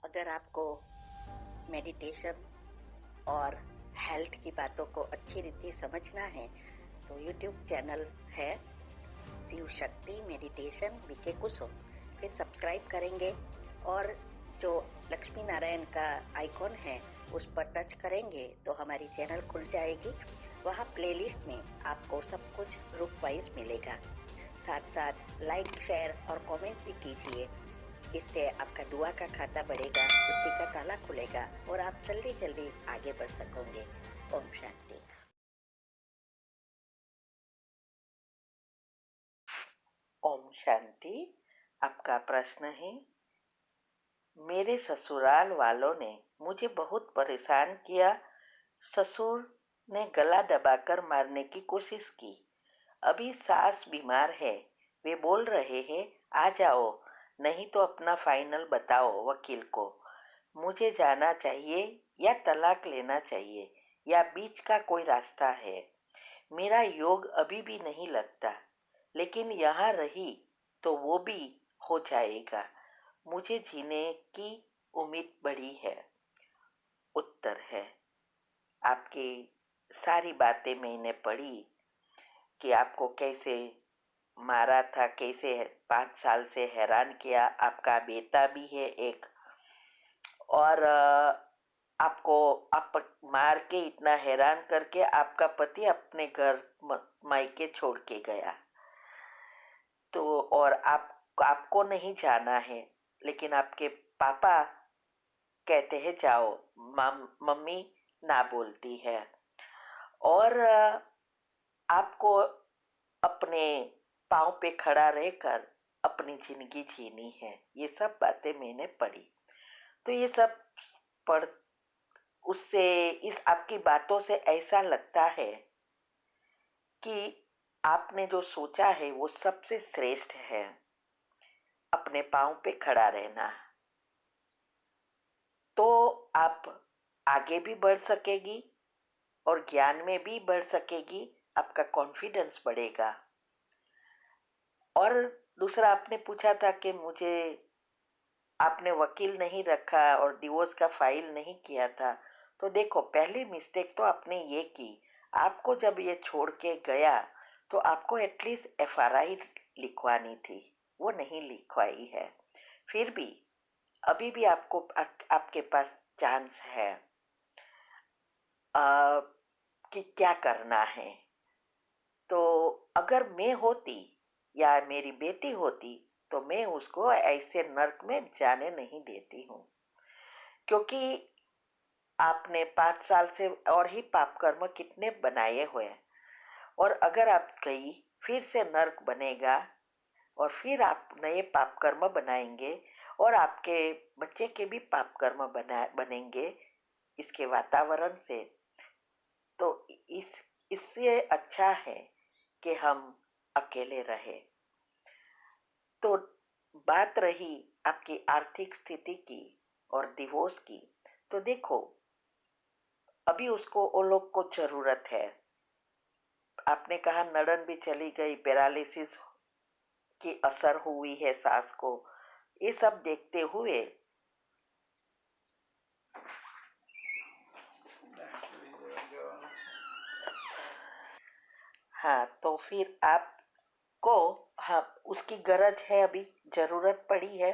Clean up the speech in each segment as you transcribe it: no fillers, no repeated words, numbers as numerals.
अगर आपको मेडिटेशन और हेल्थ की बातों को अच्छी रीति समझना है तो यूट्यूब चैनल है शिव शक्ति मेडिटेशन बीके कुसुम, फिर सब्सक्राइब करेंगे और जो लक्ष्मी नारायण का आइकॉन है उस पर टच करेंगे तो हमारी चैनल खुल जाएगी। वहाँ प्लेलिस्ट में आपको सब कुछ ग्रुप वाइज मिलेगा। साथ साथ लाइक शेयर और कमेंट भी कीजिए, इससे आपका दुआ का खाता बढ़ेगा, बुद्धि का ताला खुलेगा और आप जल्दी जल्दी आगे बढ़ सकोगे। ओम शांति। ओम शांति। आपका प्रश्न है, मेरे ससुराल वालों ने मुझे बहुत परेशान किया। ससुर ने गला दबाकर मारने की कोशिश की। अभी सास बीमार है। वे बोल रहे हैं आ जाओ, नहीं तो अपना फाइनल बताओ वकील को। मुझे जाना चाहिए या तलाक लेना चाहिए या बीच का कोई रास्ता है? मेरा योग अभी भी नहीं लगता, लेकिन यहाँ रही तो वो भी हो जाएगा। मुझे जीने की उम्मीद बड़ी है। उत्तर है, आपकी सारी बातें मैंने पढ़ी कि आपको कैसे मारा था, कैसे 5 साल से हैरान किया। आपका बेटा भी है एक, और आपको आप मार के इतना हैरान करके आपका पति अपने घर मायके छोड़ के गया। तो और आपको नहीं जाना है, लेकिन आपके पापा कहते हैं जाओ। मम्मी ना बोलती है। और आपको अपने पाँव पे खड़ा रहकर अपनी जिंदगी जीनी है। ये सब बातें मैंने पढ़ी। तो ये सब पढ़ उससे इस आपकी बातों से ऐसा लगता है कि आपने जो सोचा है वो सबसे श्रेष्ठ है, अपने पाँव पे खड़ा रहना। तो आप आगे भी बढ़ सकेगी और ज्ञान में भी बढ़ सकेगी, आपका कॉन्फिडेंस बढ़ेगा। और दूसरा आपने पूछा था कि मुझे आपने वकील नहीं रखा और डिवोर्स का फाइल नहीं किया था। तो देखो, पहली मिस्टेक तो आपने ये की, आपको जब ये छोड़ के गया तो आपको एटलीस्ट एफआरआई लिखवानी थी, वो नहीं लिखवाई है। फिर भी अभी भी आपके पास चांस है कि क्या करना है। तो अगर मैं होती या मेरी बेटी होती तो मैं उसको ऐसे नर्क में जाने नहीं देती हूँ, क्योंकि आपने 5 साल से और ही पाप कर्म कितने बनाए हुए हैं। और अगर आप गई, फिर से नर्क बनेगा और फिर आप नए पाप कर्म बनाएंगे और आपके बच्चे के भी पाप कर्म बनेंगे इसके वातावरण से। तो इससे अच्छा है कि हम अकेले रहे। तो बात रही आपकी आर्थिक स्थिति की और डिवोर्स की, तो देखो अभी उसको वो लोग को जरूरत है। आपने कहा नड़न भी चली गई, पैरालिसिस की असर हुई है सास को। ये सब देखते हुए हाँ, तो फिर आपको हाँ उसकी गरज है, अभी जरूरत पड़ी है।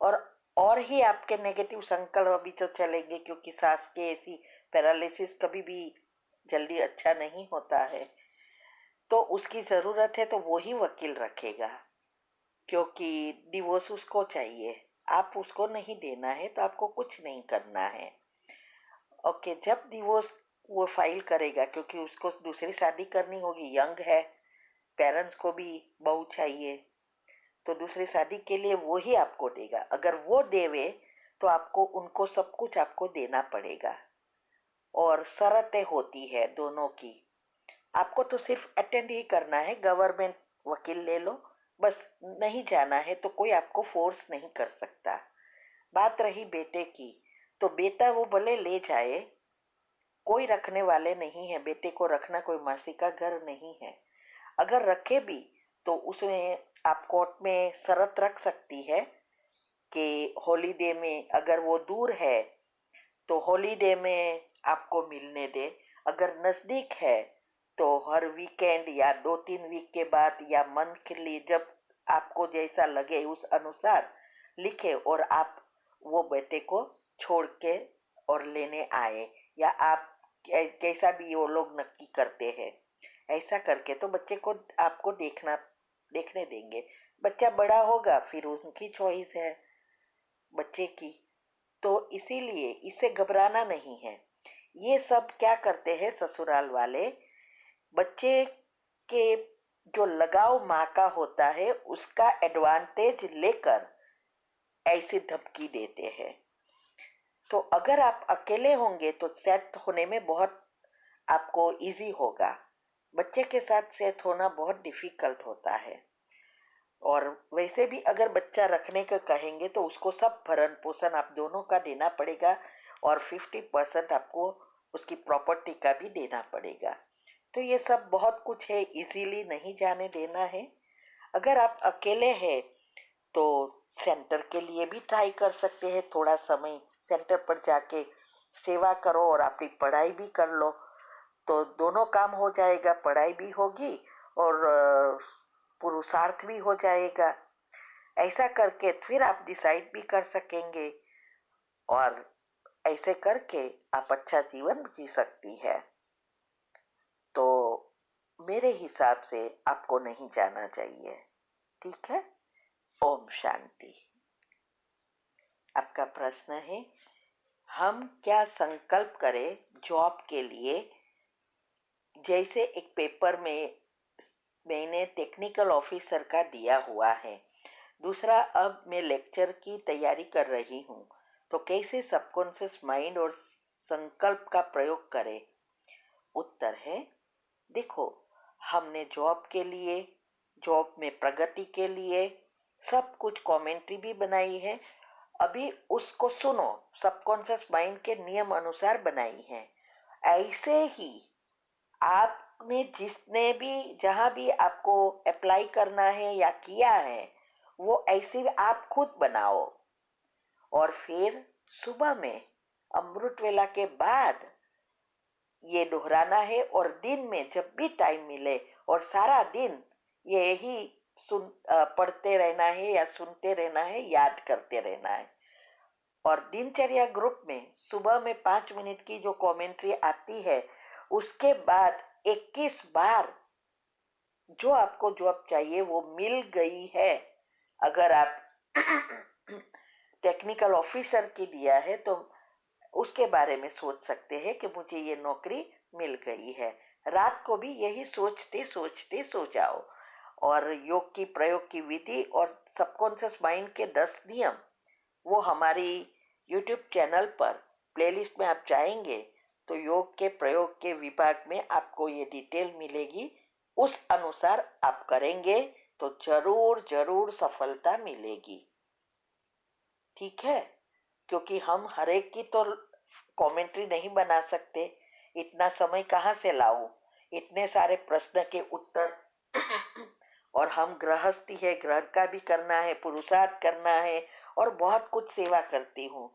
और ही आपके नेगेटिव संकल्प अभी तो चलेंगे, क्योंकि सास के ऐसी पैरालिसिस कभी भी जल्दी अच्छा नहीं होता है। तो उसकी ज़रूरत है तो वो ही वकील रखेगा, क्योंकि डिवोर्स उसको चाहिए। आप उसको नहीं देना है तो आपको कुछ नहीं करना है। ओके, जब डिवोर्स वो फाइल करेगा, क्योंकि उसको दूसरी शादी करनी होगी, यंग है, पेरेंट्स को भी बहू चाहिए, तो दूसरी शादी के लिए वो ही आपको देगा। अगर वो देवे तो आपको उनको सब कुछ आपको देना पड़ेगा और शर्तें होती है दोनों की। आपको तो सिर्फ अटेंड ही करना है, गवर्नमेंट वकील ले लो बस। नहीं जाना है तो कोई आपको फोर्स नहीं कर सकता। बात रही बेटे की, तो बेटा वो भले ले जाए, कोई रखने वाले नहीं है। बेटे को रखना कोई मासी का घर नहीं है। अगर रखे भी तो उसमें आप कोर्ट में शर्त रख सकती है कि हॉलीडे में अगर वो दूर है तो हॉलीडे में आपको मिलने दे, अगर नज़दीक है तो हर वीकेंड या 2-3 वीक के बाद या मंथली जब आपको जैसा लगे उस अनुसार लिखे और आप वो बेटे को छोड़ के और लेने आए, या आप कैसा भी वो लोग नक्की करते हैं। ऐसा करके तो बच्चे को आपको देखने देंगे। बच्चा बड़ा होगा फिर उनकी चॉइस है बच्चे की, तो इसीलिए इससे घबराना नहीं है। ये सब क्या करते हैं ससुराल वाले, बच्चे के जो लगाव माँ का होता है उसका एडवांटेज लेकर ऐसी धमकी देते हैं। तो अगर आप अकेले होंगे तो सेट होने में बहुत आपको इजी होगा, बच्चे के साथ सेट होना बहुत डिफिकल्ट होता है। और वैसे भी अगर बच्चा रखने का कहेंगे तो उसको सब भरण पोषण आप दोनों का देना पड़ेगा और 50% आपको उसकी प्रॉपर्टी का भी देना पड़ेगा। तो ये सब बहुत कुछ है, इजीली नहीं जाने देना है। अगर आप अकेले हैं तो सेंटर के लिए भी ट्राई कर सकते हैं, थोड़ा समय सेंटर पर जाके सेवा करो और अपनी पढ़ाई भी कर लो, तो दोनों काम हो जाएगा, पढ़ाई भी होगी और पुरुषार्थ भी हो जाएगा। ऐसा करके फिर आप डिसाइड भी कर सकेंगे और ऐसे करके आप अच्छा जीवन जी सकती है। तो मेरे हिसाब से आपको नहीं जाना चाहिए, ठीक है। ओम शांति। आपका प्रश्न है, हम क्या संकल्प करें जॉब के लिए। जैसे एक पेपर में मैंने टेक्निकल ऑफिसर का दिया हुआ है, दूसरा अब मैं लेक्चर की तैयारी कर रही हूँ, तो कैसे सबकॉन्शियस माइंड और संकल्प का प्रयोग करें। उत्तर है, देखो, हमने जॉब के लिए, जॉब में प्रगति के लिए सब कुछ कमेंट्री भी बनाई है, अभी उसको सुनो, सबकॉन्शियस माइंड के नियम अनुसार बनाई है। ऐसे ही आपने जिसने भी जहाँ भी आपको अप्लाई करना है या किया है वो ऐसे आप खुद बनाओ और फिर सुबह में अमृत वेला के बाद ये दोहराना है और दिन में जब भी टाइम मिले और सारा दिन यही पढ़ते रहना है या सुनते रहना है, याद करते रहना है। और दिनचर्या ग्रुप में सुबह में 5 मिनट की जो कमेंट्री आती है उसके बाद 21 बार जो आपको जॉब चाहिए वो मिल गई है। अगर आप टेक्निकल ऑफिसर की दिया है तो उसके बारे में सोच सकते हैं कि मुझे ये नौकरी मिल गई है। रात को भी यही सोचते सोचते सो जाओ। और योग की प्रयोग की विधि और सबकॉन्शियस माइंड के 10 नियम वो हमारी यूट्यूब चैनल पर प्लेलिस्ट में आप जाएंगे तो योग के प्रयोग के विभाग में आपको ये डिटेल मिलेगी। उस अनुसार आप करेंगे तो जरूर जरूर सफलता मिलेगी, ठीक है। क्योंकि हम हर एक की तो कमेंट्री नहीं बना सकते, इतना समय कहाँ से लाऊं, इतने सारे प्रश्न के उत्तर और हम गृहस्थी है, घर का भी करना है, पुरुषार्थ करना है और बहुत कुछ सेवा करती हूँ।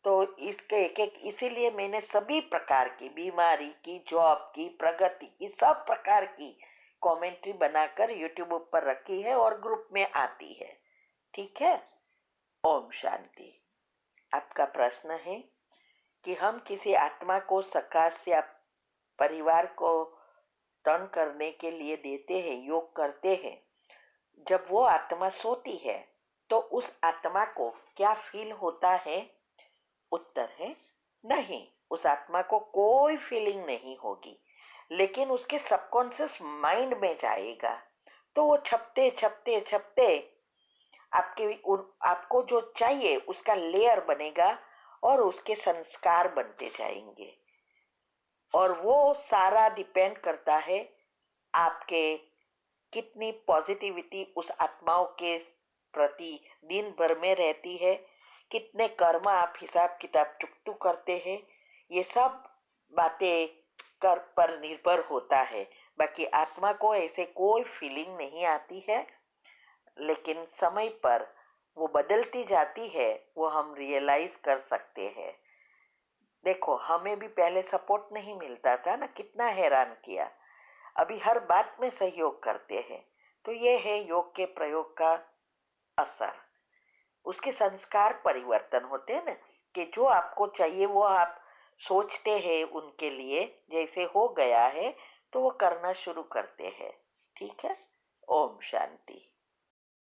तो इसके एक एक, इसीलिए मैंने सभी प्रकार की, बीमारी की, जॉब की, प्रगति की, सब प्रकार की कमेंट्री बनाकर यूट्यूब पर रखी है और ग्रुप में आती है, ठीक है। ओम शांति। आपका प्रश्न है कि हम किसी आत्मा को सकाश या परिवार को टर्न करने के लिए देते हैं, योग करते हैं, जब वो आत्मा सोती है तो उस आत्मा को क्या फील होता है। उत्तर है, नहीं, उस आत्मा को कोई फीलिंग नहीं होगी, लेकिन उसके सबकॉन्शियस माइंड में जाएगा तो वो छपते छपते छपते आपको जो चाहिए उसका लेयर बनेगा और उसके संस्कार बनते जाएंगे। और वो सारा डिपेंड करता है आपके कितनी पॉजिटिविटी उस आत्माओं के प्रति दिन भर में रहती है, कितने कर्म आप हिसाब किताब चुकतू करते हैं, ये सब बातें कर पर निर्भर होता है। बाकी आत्मा को ऐसे कोई फीलिंग नहीं आती है, लेकिन समय पर वो बदलती जाती है, वो हम रियलाइज कर सकते हैं। देखो, हमें भी पहले सपोर्ट नहीं मिलता था ना, कितना हैरान किया। अभी हर बात में सहयोग करते हैं। तो ये है योग के प्रयोग का असर। उसके संस्कार परिवर्तन होते हैं ना, कि जो आपको चाहिए वो आप सोचते हैं उनके लिए, जैसे हो गया है तो वो करना शुरू करते हैं। ठीक है। ओम शांति।